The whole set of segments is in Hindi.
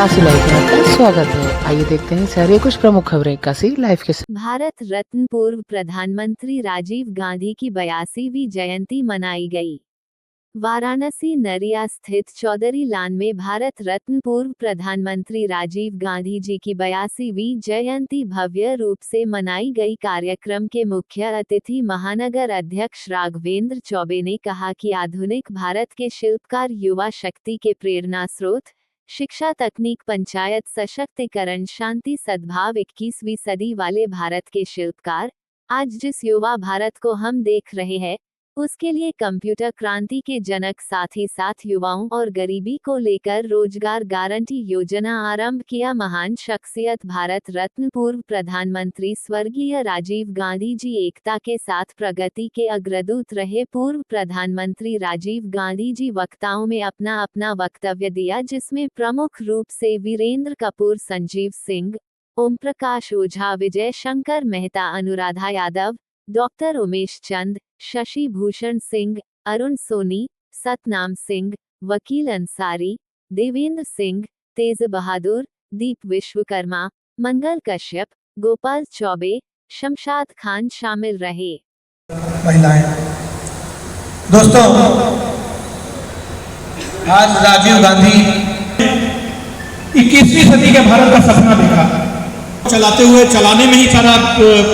काशी लाइव में आपका स्वागत है। आइए देखते हैं शहर कुछ प्रमुख खबरें काशी लाइव के साथ। भारत रत्न पूर्व प्रधानमंत्री राजीव गांधी की 82वीं जयंती मनाई गई। वाराणसी नरिया स्थित चौधरी लान में भारत रत्न पूर्व प्रधानमंत्री राजीव गांधी जी की 82वीं जयंती भव्य रूप से मनाई गई। कार्यक्रम के मुख्य अतिथि महानगर अध्यक्ष राघवेंद्र चौबे ने कहा कि आधुनिक भारत के शिल्पकार युवा शक्ति के प्रेरणा स्रोत, शिक्षा, तकनीक, पंचायत सशक्तिकरण, शांति, सद्भाव 21वीं सदी वाले भारत के शिल्पकार। आज जिस युवा भारत को हम देख रहे हैं, उसके लिए कंप्यूटर क्रांति के जनक साथ ही साथ युवाओं और गरीबी को लेकर रोजगार गारंटी योजना आरंभ किया। महान शख्सियत भारत रत्न पूर्व प्रधानमंत्री स्वर्गीय राजीव गांधी जी एकता के साथ प्रगति के अग्रदूत रहे। पूर्व प्रधानमंत्री राजीव गांधी जी वक्ताओं में अपना अपना वक्तव्य दिया, जिसमें प्रमुख रूप से वीरेंद्र कपूर, संजीव सिंह, ओम प्रकाश ओझा, विजय शंकर मेहता, अनुराधा यादव, डॉक्टर उमेश चंद, शशि भूषण सिंह, अरुण सोनी, सतनाम सिंह, वकील अंसारी, देवेंद्र सिंह, तेज बहादुर, दीप विश्वकर्मा, मंगल कश्यप, गोपाल चौबे, शमशाद खान शामिल रहे। महिलाएं, दोस्तों, आज राजीव गांधी 21वीं सदी के भारत का सपना देखा। चलाते हुए चलाने में ही सारा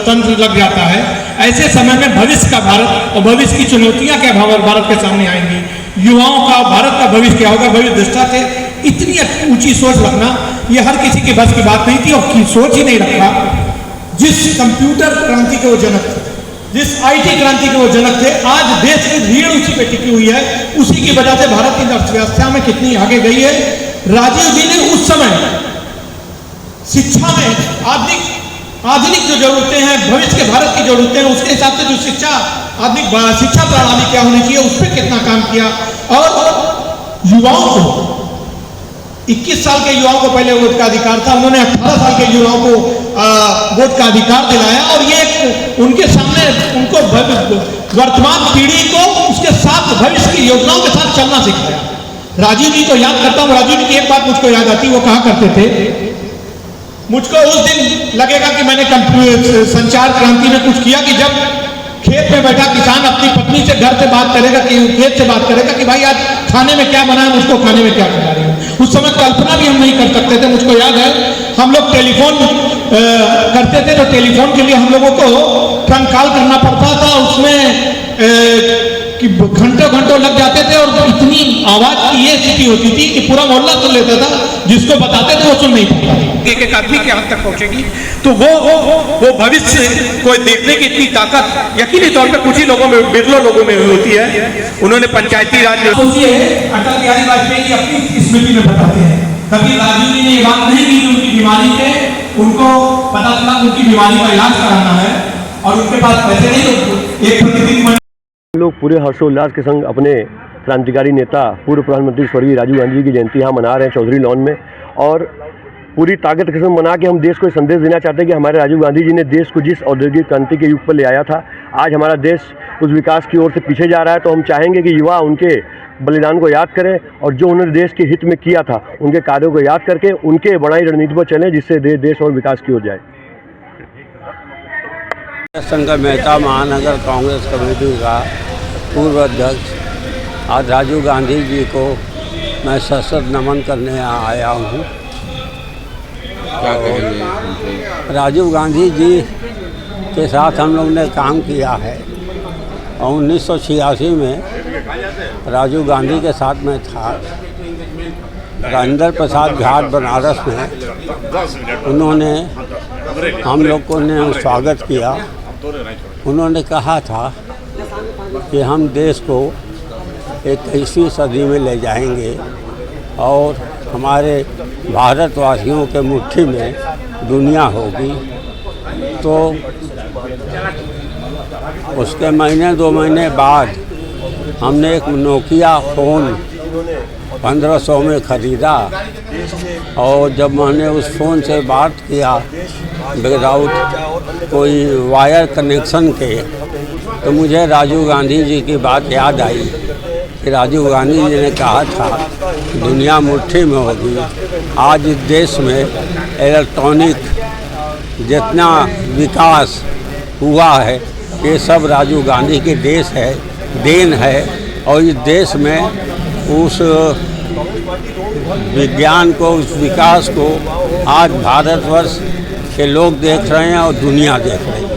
तंत्र लग जाता है। ऐसे समय में भविष्य का भारत और भविष्य की चुनौतियां क्या भारत के सामने आएंगी, युवाओं का, भारत का भविष्य क्या होगा, भविष्य दृष्टा थे। इतनी ऊंची सोच रखना ये हर किसी के बस की बात नहीं थी, और सोच ही नहीं रखा। जिस कंप्यूटर क्रांति के वो जनक थे, जिस IT क्रांति के वो जनक थे, आज देश की रीढ़ उसी पे टिकी हुई है। उसी की वजह से भारत की अर्थव्यवस्था में कितनी आगे गई है। राजीव जी ने उस समय शिक्षा में आधुनिक जो जरूरतें हैं, भविष्य के भारत की जरूरतें हैं, उसके हिसाब से जो आधुनिक शिक्षा प्रणाली क्या होनी चाहिए, उस पर कितना काम किया। और युवाओं को 21 साल के युवाओं को पहले वोट का अधिकार था, उन्होंने 18 साल के युवाओं को वोट का अधिकार दिलाया। और ये उनके सामने उनको वर्तमान पीढ़ी को उसके साथ भविष्य की योजनाओं के साथ चलना सिखाया। राजीव जी को याद करता हूँ, राजीव जी की एक बात मुझको याद आती, वो कहा करते थे, मुझको उस दिन लगेगा कि मैंने संचार क्रांति में कुछ किया कि जब खेत में बैठा किसान अपनी पत्नी से घर से बात करेगा, कि खेत से बात करेगा कि भाई आज खाने में क्या बना है, मुझको खाने में क्या खिला रही है। उस समय कल्पना भी हम नहीं कर सकते थे। मुझको याद है, हम लोग टेलीफोन करते थे, तो टेलीफोन के लिए हम लोगों को ट्रंक कॉल करना पड़ता था, उसमें कि घंटों लग जाते थे, और इतनी आवाज की ये स्थिति होती थी कि पूरा मोहल्ला सुन लेता था, जिसको बताते थे वो सुन नहीं पाता। एक आदमी के हाथ तक पहुंचेगी, तो वो भविष्य को देखने की इतनी ताकत यकीनी तौर पे कुछ ही लोगों में, बिरलों लोगों में होती है। उन्होंने पंचायती राज में सोचिए, अटल बिहारी वाजपेयी की अपनी स्मृति में बताते हैं, कभी राजीव जी ने ये बात नहीं की कि उनकी बीमारी थे, उनको पता चला उनकी बीमारी का इलाज कराना है और उनके पास पैसे नहीं, तो एक प्रतिदिन लोग पूरे हर्षोल्लास के संग अपने क्रांतिकारी नेता पूर्व प्रधानमंत्री स्वर्गीय राजीव गांधी जी की जयंती यहाँ मना रहे हैं चौधरी लॉन में। और पूरी ताकत के संग मना के हम देश को संदेश देना चाहते हैं कि हमारे राजीव गांधी जी ने देश को जिस औद्योगिक क्रांति के युग पर ले आया था, आज हमारा देश उस विकास की ओर से पीछे जा रहा है। तो हम चाहेंगे कि युवा उनके बलिदान को याद करें और जो उन्होंने देश के हित में किया था, उनके कार्यों को याद करके उनके बनाई रणनीति पर चलें, जिससे देश और विकास की ओर जाए। शंकर मेहता, महानगर कांग्रेस कमेटी का पूर्व अध्यक्ष, आज राजीव गांधी जी को मैं सशक्त नमन करने आया हूँ। राजीव गांधी जी के साथ हम लोग ने काम किया है, और 1986 में राजीव गांधी के साथ में था राजेंद्र प्रसाद घाट बनारस में। उन्होंने हम लोग को ने स्वागत किया। उन्होंने कहा था कि हम देश को 21वीं सदी में ले जाएंगे और हमारे भारतवासियों के मुट्ठी में दुनिया होगी। तो उसके महीने 2 महीने बाद हमने एक नोकिया फ़ोन 1500 में ख़रीदा, और जब मैंने उस फ़ोन से बात किया विदाउट कोई वायर कनेक्शन के, तो मुझे राजीव गांधी जी की बात याद आई कि राजीव गांधी जी ने कहा था दुनिया मुट्ठी में होगी। आज इस देश में इलेक्ट्रॉनिक जितना विकास हुआ है ये सब राजीव गांधी के देन है। और इस देश में उस विज्ञान को, उस विकास को आज भारतवर्ष के लोग देख रहे हैं और दुनिया देख रही है।